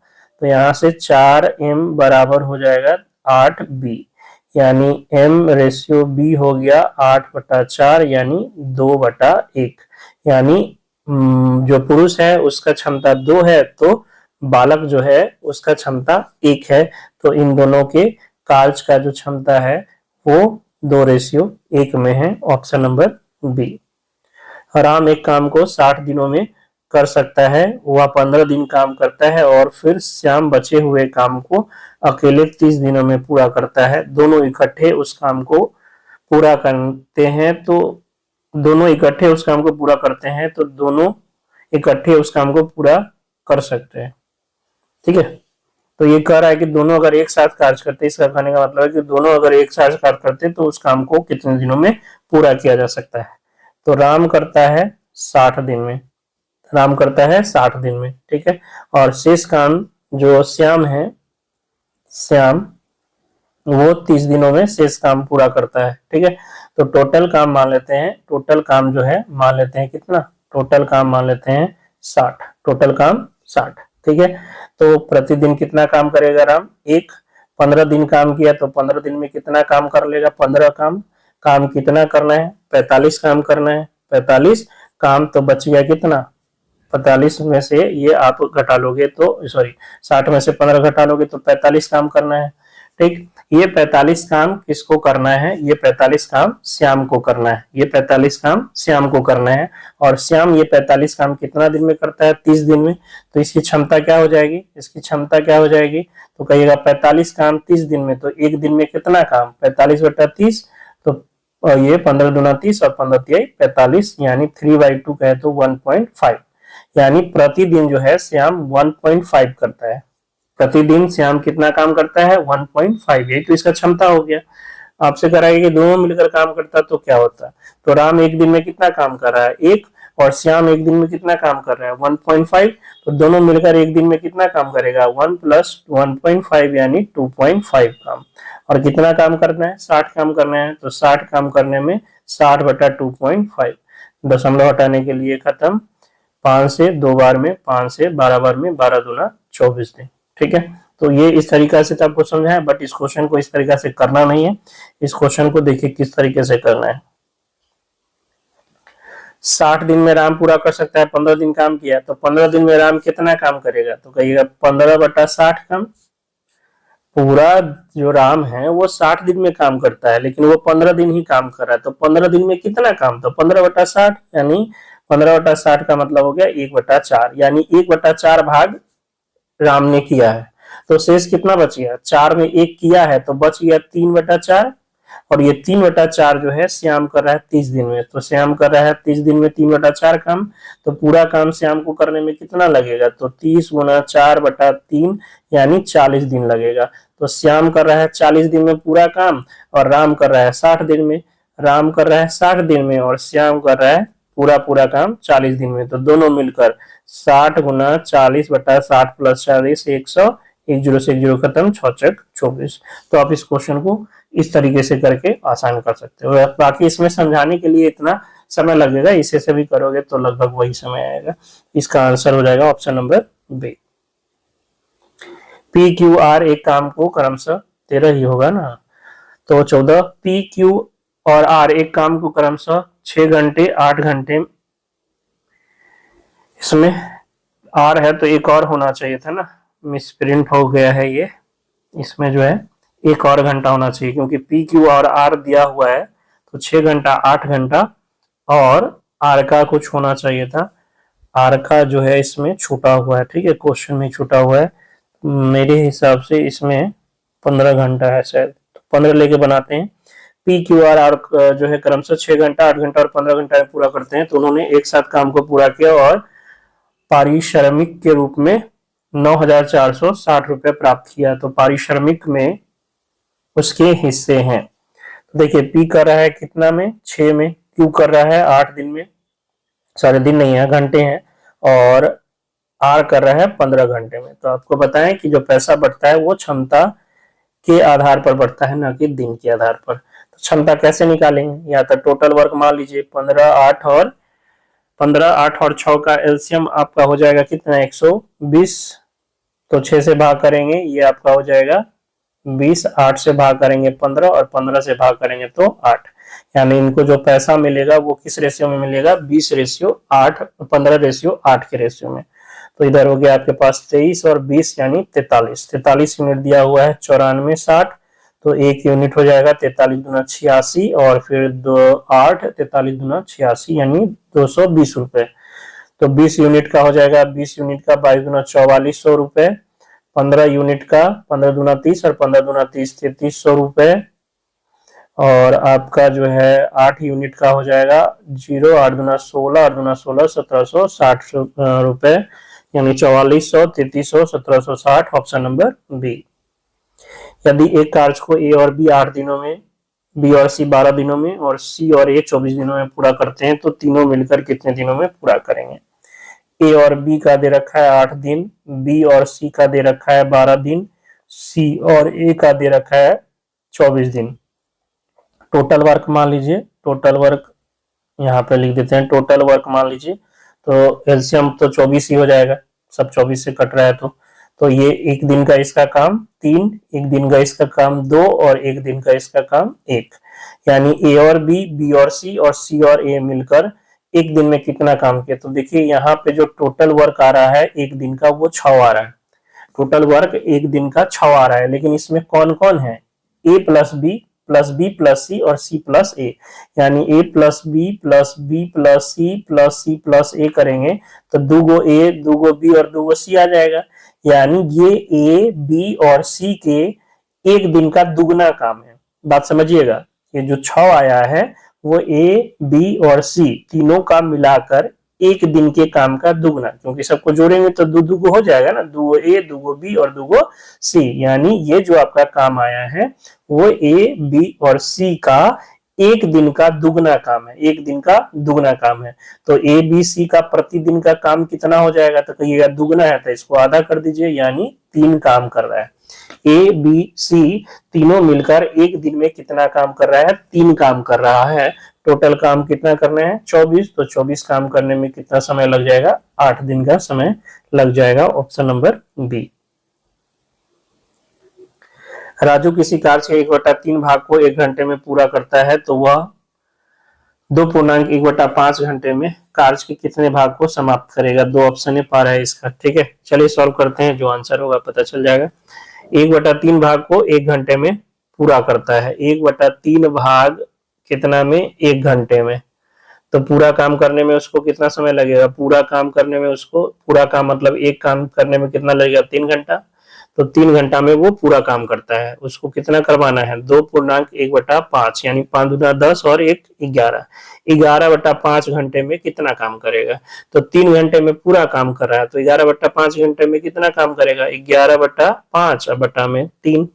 तो यहाँ से 4m बराबर हो जाएगा 8b, यानी m रेशियो b हो गया 8/4 यानी 2/1, यानी जो पुरुष है उसका क्षमता 2 है, तो बालक जो है उसका क्षमता 1 है, तो इन दोनों के कार्य का जो क्षमता है वो 2:1 में है, ऑप्शन नंबर बी। राम एक काम को 60 दिनों में कर सकता है, वह 15 दिन काम करता है, और फिर श्याम बचे हुए काम को अकेले 30 दिनों में पूरा करता है। दोनों इकट्ठे उस काम को पूरा करते हैं, तो दोनों इकट्ठे उस काम को पूरा करते हैं, तो दोनों इकट्ठे उस काम को पूरा कर सकते हैं। ठीक है, तो ये कह रहा है कि दोनों अगर एक साथ कार्य करते, इसका कहने का मतलब है कि दोनों अगर एक साथ कार्य करते तो उस काम को कितने दिनों में पूरा किया जा सकता है। तो राम करता है 60 दिन में, राम करता है 60 दिन में। ठीक है, और शेष काम जो श्याम है, श्याम वो 30 दिनों में शेष काम पूरा करता है। ठीक है, तो टोटल काम मान लेते हैं, टोटल काम जो है मान लेते हैं कितना, टोटल काम मान लेते हैं 60, टोटल काम 60। ठीक है, तो प्रतिदिन कितना काम करेगा राम, 15 दिन काम किया तो 15 दिन में कितना काम कर लेगा, 15 काम कितना करना है, 45 काम करना है, 45 काम, तो बच गया कितना, 45 में से ये आप घटा लोगे तो सॉरी 60 में से 15 घटा लोगे तो 45 काम करना है। ठीक, ये 45 काम किसको करना है, ये 45 काम श्याम को करना है, ये 45 काम श्याम को करना है, और श्याम ये 45 काम कितना दिन में करता है, 30 दिन में, तो इसकी क्षमता क्या हो जाएगी, इसकी क्षमता क्या हो जाएगी, तो कहिएगा 45 काम 30 दिन में, तो एक दिन में कितना काम, 45/30, तो ये 15 दूना 30 और 15 तिहाई 45, यानी 3/2 कहे तो 1.5, यानी प्रतिदिन जो है श्याम 1.5 करता है, प्रतिदिन श्याम कितना काम करता है, 1.5, यही तो इसका क्षमता हो गया। आपसे कराएगा कि दोनों मिलकर काम करता तो क्या होता, तो राम एक दिन में कितना काम कर रहा है, 1, और श्याम एक दिन में कितना काम कर रहा है, 1.5, तो दोनों मिलकर एक दिन में कितना काम करेगा, 1 + 1.5 यानी 2.5 काम, और कितना काम करना है, 60 काम करना है, तो 60 काम करने में 60/2.5, दशमलव हटाने के लिए खत्म, 5 से 2 बार में, 5 से 12 बार में, 12 दूना 24 दिन। ठीक है, तो ये इस तरीका से आपको समझा है, बट इस क्वेश्चन को इस तरीका से करना नहीं है, इस क्वेश्चन को देखिए किस तरीके से करना है। 60 दिन में राम पूरा कर सकता है, 15 दिन काम किया, तो 15 दिन में राम कितना काम करेगा, तो कहिएगा 15/60 काम, पूरा जो राम है वो 60 दिन में काम करता है, लेकिन वो 15 दिन ही काम कर रहा है, तो 15 दिन में कितना काम, तो 15/60, यानी 15/60 का मतलब हो गया 1/4, यानी 1/4 भाग राम ने किया है, तो शेष कितना बच गया, 4 में 1 किया है तो बच गया 3/4, और ये 3/4 जो है श्याम कर रहा है 30 दिन में, तो श्याम कर रहा है 30 दिन में 3/4 काम, तो पूरा काम श्याम को करने में कितना लगेगा, तो 30 × 4/3 यानी 40 दिन लगेगा, तो श्याम कर रहा है 40 दिन में पूरा काम, और राम कर रहा है 60 दिन में, राम कर रहा है 60 दिन में और श्याम कर रहा है पूरा काम 40 दिन में, तो दोनों मिलकर 60 × 40/60 + 40 100, 1 0 से 1 0 खत्म, 6 24। तो आप इस क्वेश्चन को इस तरीके से करके आसान कर सकते हो, बाकी इसमें समझाने के लिए इतना समय लगेगा, इसे से भी करोगे तो लगभग वही समय आएगा। इसका आंसर हो जाएगा option number B. P Q R एक काम को क्रमशः 13 ही होगा ना, तो 14, पी क्यू और आर एक काम को क्रमशः 6 घंटे 8 घंटे इसमें आर है तो एक और होना चाहिए था ना, मिसप्रिंट हो गया है ये, इसमें जो है एक और घंटा होना चाहिए, क्योंकि पी क्यू और आर दिया हुआ है तो 6 घंटा 8 घंटा, और आर का कुछ होना चाहिए था, आर का जो है इसमें छूटा हुआ है, ठीक है, क्वेश्चन में छूटा हुआ है, मेरे हिसाब से इसमें 15 घंटा है शायद, तो 15 लेके बनाते हैं। पी क्यू आर आर जो है क्रमशः 6 घंटा 8 घंटा और 15 घंटा में पूरा करते हैं, तो उन्होंने एक साथ काम को पूरा किया और पारिश्रमिक के रूप में 9,460 रुपए प्राप्त किया। तो पारिश्रमिक में उसके हिस्से हैं, तो देखिए पी कर रहा है कितना में, 6 में, क्यू कर रहा है 8 दिन में, सारे दिन नहीं है घंटे हैं, और आर कर रहा है 15 घंटे में। तो आपको बताएं कि जो पैसा बढ़ता है वो क्षमता के आधार पर बढ़ता है, ना कि दिन के आधार पर। तो क्षमता कैसे निकालेंगे, या तो टोटल वर्क मान लीजिए 15 8 और 6 का एलसीएम आपका हो जाएगा कितना, 120, तो 6 से भाग करेंगे ये आपका हो जाएगा 20, 8 से भाग करेंगे 15 और 15 से भाग करेंगे तो 8, यानी इनको जो पैसा मिलेगा वो किस रेशियो में मिलेगा, 20:8, 15:8 के रेशियो में। तो इधर हो गया आपके पास 23 और 20 यानी 43 यूनिट दिया हुआ है, 94 60, तो 1 यूनिट हो जाएगा 43 दूना 86, और फिर 8 43 दूना 86 यानी 220 रुपए। तो 20 यूनिट का हो जाएगा, 20 यूनिट का 22 दूना 4400 रुपए, 15 यूनिट का 15 दूना 30 और 15 दूना 30 3300 रुपए, और आपका जो है 8 यूनिट का हो जाएगा 0 8 दूना 16 8 दूना 16 1760 रुपए, यानी 4400 3300 1760, ऑप्शन नंबर बी। यदि एक कार्य को ए और बी 8 दिनों में, बी और सी 12 दिनों में और सी और ए 24 दिनों में पूरा करते हैं, तो तीनों मिलकर कितने दिनों में पूरा करेंगे। ए और बी का दे रखा है 8 दिन, बी और सी का दे रखा है 12 दिन, सी और ए का दे रखा है 24 दिन। टोटल वर्क मान लीजिए, टोटल वर्क यहाँ पे लिख देते हैं, टोटल वर्क मान लीजिए, तो एलसीएम तो 24 ही हो जाएगा, सब 24 से कट रहा है, तो ये एक दिन का इसका काम 3, एक दिन का इसका काम 2 और एक दिन का इसका काम 1, यानी ए और बी, बी और सी और ए मिलकर एक दिन में कितना काम किया। तो देखिए यहाँ पे जो टोटल वर्क आ रहा है एक दिन का वो 6 आ रहा है, टोटल वर्क एक दिन का 6 आ रहा है, लेकिन इसमें कौन कौन है, A plus B plus C और सी प्लस ए, यानी A plus B plus C plus A करेंगे तो 2 ए 2 बी और 2 सी आ जाएगा, यानी ये ए बी और सी के एक दिन का दुगना काम है। बात समझिएगा, ये जो 6 आया है वो ए बी और सी तीनों का मिलाकर एक दिन के काम का दुगना, क्योंकि सबको जोड़ेंगे तो 2 2 हो जाएगा ना, 2 ए 2 बी और 2 सी, यानी ये जो आपका काम आया है वो ए बी और सी का एक दिन का दुगना काम है, एक दिन का दुगना काम है। तो ए बी सी का प्रतिदिन का काम कितना हो जाएगा, तो कहिएगा दुगना है तो इसको आधा कर दीजिए, यानी 3 काम कर रहा है। ए बी सी तीनों मिलकर एक दिन में कितना काम कर रहा है, 3 काम कर रहा है। टोटल काम कितना करना है 24, तो 24 काम करने में कितना समय लग जाएगा, 8 दिन का समय लग जाएगा, ऑप्शन नंबर बी। राजू किसी कार्य के 1/3 भाग को 1 घंटे में पूरा करता है, तो वह 2.1/5 घंटे में कार्य के कितने भाग को समाप्त करेगा। 2 ऑप्शन है, पार है इसका, ठीक है। चलिए सॉल्व करते हैं, जो आंसर होगा पता चल जाएगा। 1/3 भाग को 1 घंटे में पूरा करता है, 1/3 भाग कितना में, 1 घंटे में, तो पूरा काम करने में उसको कितना समय लगेगा, पूरा काम करने में उसको, पूरा काम मतलब एक काम करने में कितना लगेगा, 3 घंटा, तो 3 घंटा में वो पूरा काम करता है। उसको कितना करवाना है, 2.1/5, यानी 5 दूना 10 और 1 11, 11/5 घंटे में कितना काम करेगा। तो 3 घंटे में पूरा काम कर रहा है, तो 11/5 घंटे में कितना काम करेगा, 11/5 बटा में 3।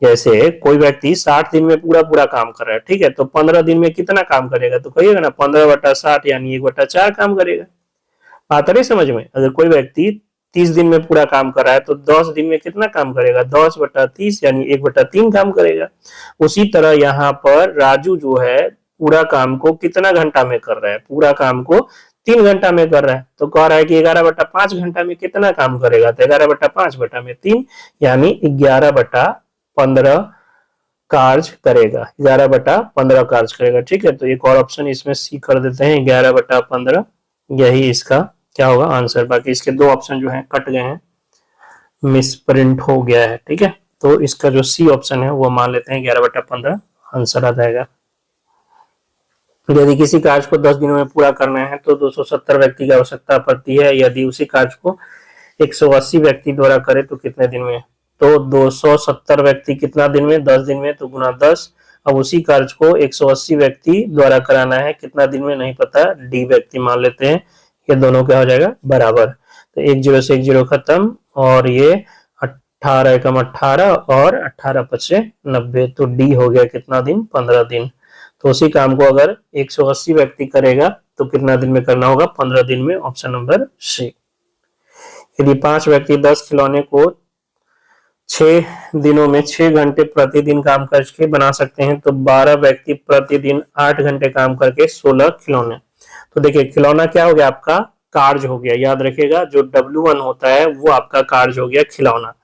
जैसे कोई व्यक्ति 60 दिन में पूरा काम कर रहा है, ठीक है, तो 15 दिन में कितना काम करेगा, तो कहिएगा ना 15/60 यानी 1/4 काम करेगा। बात आ रही समझ में। अगर कोई व्यक्ति 30 दिन में पूरा काम कर रहा है तो 10 दिन में कितना काम करेगा, 10/30 यानी 1/3 काम करेगा। उसी तरह यहाँ पर राजू जो है पूरा काम को कितना घंटा में कर रहा है, पूरा काम को 3 घंटा में कर रहा है, तो कह रहा है कि 11/5 घंटा में कितना काम करेगा, तो 11/5 बटा में 3 यानी 11/15 कार्य करेगा, 11/15 कार्य करेगा, ठीक है। तो एक और ऑप्शन इसमें सी कर देते हैं, 11/15, यही इसका क्या होगा आंसर। बाकी इसके दो ऑप्शन जो है कट गए हैं, मिस प्रिंट हो गया है। ठीक है, तो इसका जो सी ऑप्शन है वो मान लेते हैं 11/15 आंसर आ जाएगा। यदि किसी कार्य को 10 दिनों में पूरा करना है तो 270 व्यक्ति की आवश्यकता पड़ती है। यदि उसी कार्य को 180 व्यक्ति द्वारा करे तो कितने दिन में। तो 270 व्यक्ति कितना दिन में, 10 दिन में, तो गुना 10। अब उसी कार्य को 180 व्यक्ति द्वारा कराना है, कितना दिन में नहीं पता, डी व्यक्ति मान लेते हैं। ये दोनों क्या हो जाएगा बराबर, तो 10 से 10 खत्म, और ये 18 एकम 18 और 18 पचे 90, तो डी हो गया कितना दिन, 15 दिन। तो उसी काम को अगर 180 व्यक्ति करेगा तो कितना दिन में करना होगा, 15 दिन में, ऑप्शन नंबर सी। यदि 5 व्यक्ति 10 खिलौने को 6 दिनों में 6 घंटे प्रतिदिन काम करके बना सकते हैं तो 12 व्यक्ति प्रतिदिन 8 घंटे काम करके 16 खिलौने। तो देखिए खिलौना क्या हो गया, आपका कार्य हो गया। याद रखिएगा जो W1 होता है वो आपका कार्य हो गया खिलौना।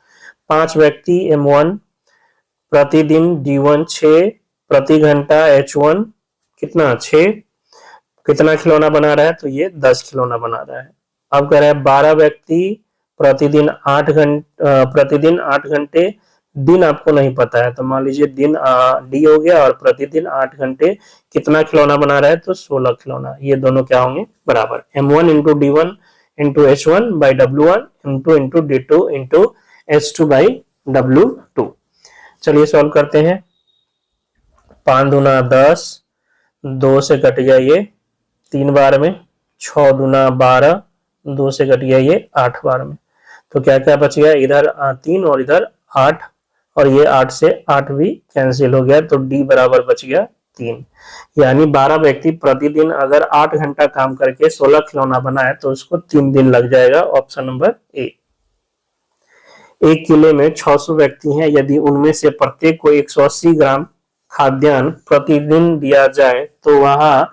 5 व्यक्ति M1 प्रतिदिन D1 6 प्रति घंटा H1 कितना 6, कितना खिलौना बना रहा है, तो ये 10 खिलौना बना रहा है। अब कह रहा है 12 व्यक्ति प्रतिदिन 8 घंटे, दिन आपको नहीं पता है तो मान लीजिए दिन डी हो गया, और प्रतिदिन 8 घंटे कितना खिलौना बना रहा है, तो 16 खिलौना। ये दोनों क्या होंगे बराबर, M1 into D1 into H1 by W1 into D2 into H2 by W2। चलिए सॉल्व करते हैं। 5 दूना 10, 2 से कट गया ये 3 बार में, 6 दूना 12, 2 से कट गया ये 8 बार में। तो क्या क्या बच गया, इधर 3 और इधर 8, और ये 8 से 8 भी कैंसिल हो गया, तो डी बराबर बच गया 3। यानी 12 व्यक्ति प्रतिदिन अगर 8 घंटा काम करके 16 खिलौना बनाए तो उसको 3 दिन लग जाएगा, ऑप्शन नंबर ए। एक किले में 600 व्यक्ति हैं, यदि उनमें से प्रत्येक को 180 ग्राम खाद्यान्न प्रतिदिन दिया जाए तो वहां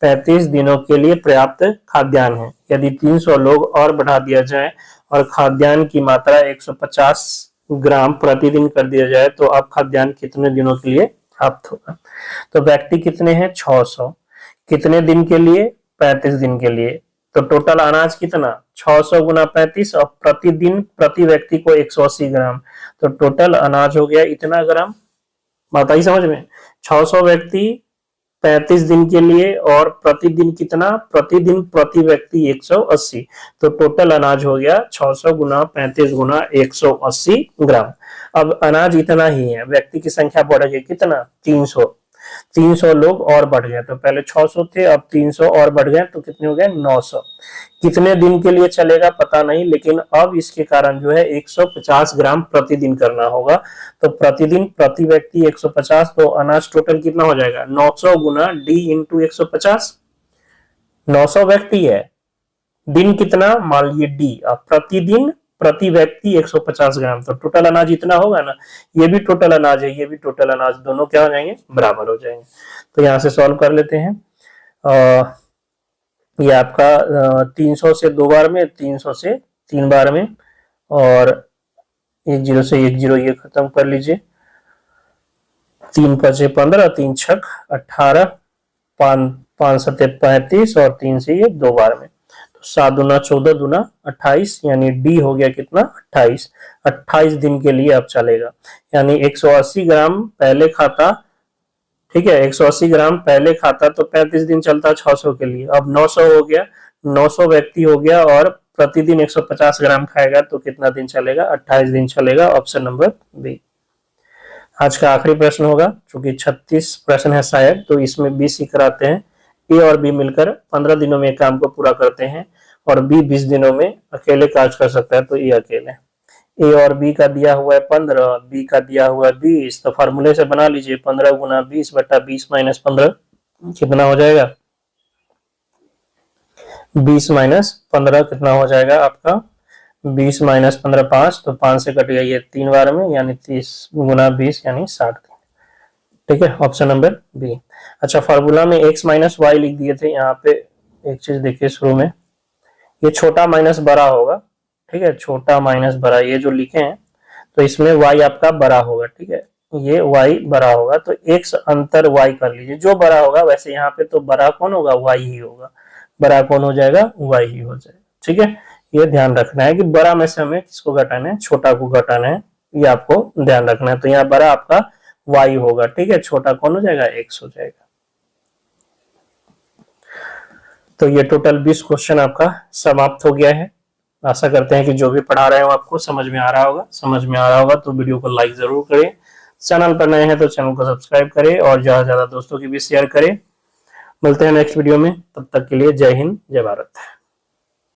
35 दिनों के लिए पर्याप्त खाद्यान्न है। यदि 300 लोग और बढ़ा दिया जाए और खाद्यान्न की मात्रा 150 ग्राम प्रतिदिन कर दिया जाए तो अब खाद्यान्न कितने दिनों के लिए प्राप्त होगा। तो व्यक्ति कितने हैं 600, कितने दिन के लिए, 35 दिन के लिए। तो टोटल अनाज कितना, 600 गुना 35, और प्रतिदिन प्रति व्यक्ति को 180 ग्राम, तो टोटल अनाज हो गया इतना ग्राम। बात आई समझ में। 600 व्यक्ति 35 दिन के लिए, और प्रतिदिन कितना, प्रतिदिन प्रति व्यक्ति 180, तो टोटल अनाज हो गया 600 गुना 35 गुना 180 ग्राम। अब अनाज इतना ही है, व्यक्ति की संख्या बढ़ गई कितना, 300 लोग और बढ़ गए, तो पहले 600 थे अब 300 और बढ़ गए, तो कितने हो गए 900। कितने दिन के लिए चलेगा पता नहीं, लेकिन अब इसके कारण जो है 150 ग्राम प्रतिदिन करना होगा। तो प्रतिदिन प्रति व्यक्ति 150, तो अनाज टोटल कितना हो जाएगा 900 गुना डी इंटू 150। 900 व्यक्ति है, दिन कितना मान लीजिए डी, प्रतिदिन प्रति व्यक्ति 150 ग्राम, तो टोटल अनाज इतना होगा ना। ये भी टोटल अनाज है, ये भी टोटल अनाज, दोनों क्या हो जाएंगे बराबर हो जाएंगे। तो यहां से सॉल्व कर लेते हैं। ये आपका 300 से 2 बार में, 300 से 3 बार में, और 10 से 10 ये खत्म कर लीजिए। 3 पचे 15, 3 छक 18, 5 सते 35, और 3 से ये 2 बार में, तो 7 दूना 14 दूना 28, यानी डी हो गया कितना 28। 28 दिन के लिए अब चलेगा, यानी 180 ग्राम पहले खाता, ठीक है 180 ग्राम पहले खाता, तो 35 दिन चलता 600 के लिए। अब 900 हो गया, 900 व्यक्ति हो गया, और प्रतिदिन 150 ग्राम खाएगा, तो कितना दिन चलेगा 28 दिन चलेगा, ऑप्शन नंबर बी। आज का आखिरी प्रश्न होगा, क्योंकि 36 प्रश्न है शायद, तो इसमें 20 ही कराते हैं। ए और बी मिलकर 15 दिनों में काम को पूरा करते हैं, और बी 20 दिनों में अकेले कार्य कर सकता है, तो ए अकेले। ए और बी का दिया हुआ है 15, बी का दिया हुआ है 20, तो फार्मूले से बना लीजिए 15 गुना 20 बटा 20 माइनस 15 कितना हो जाएगा, 20 माइनस 15 कितना हो जाएगा आपका, 20 माइनस 15 5, तो 5 से कट गया ये 3 बार में, यानी 30 गुना 20 यानी 60 दिन। ठीक है, ऑप्शन नंबर बी। अच्छा, फार्मूला में x माइनस वाई लिख दिए थे, यहाँ पे एक चीज देखिए शुरू में, ये छोटा माइनस बड़ा होगा, ठीक है, छोटा माइनस बड़ा ये जो लिखे हैं, तो इसमें y आपका बड़ा होगा, ठीक है, ये y बड़ा होगा, तो x अंतर y कर लीजिए, जो बड़ा होगा। वैसे यहाँ पे तो बड़ा कौन होगा, y ही होगा, बड़ा कौन हो जाएगा, y ही हो जाएगा। ठीक है, ये ध्यान रखना है कि बड़ा में से हमें किसको घटाना है, छोटा को घटाना है, ये आपको ध्यान रखना है। तो यहाँ बड़ा आपका y होगा, ठीक है, छोटा कौन हो जाएगा, x हो जाएगा। तो ये टोटल 20 क्वेश्चन आपका समाप्त हो गया है। आशा करते हैं कि जो भी पढ़ा रहे हो आपको समझ में आ रहा होगा। समझ में आ रहा होगा तो वीडियो को लाइक जरूर करें, चैनल पर नए हैं तो चैनल को सब्सक्राइब करें और ज्यादा से ज्यादा दोस्तों की भी शेयर करें। मिलते हैं नेक्स्ट वीडियो में, तब तक के लिए जय हिंद, जय भारत।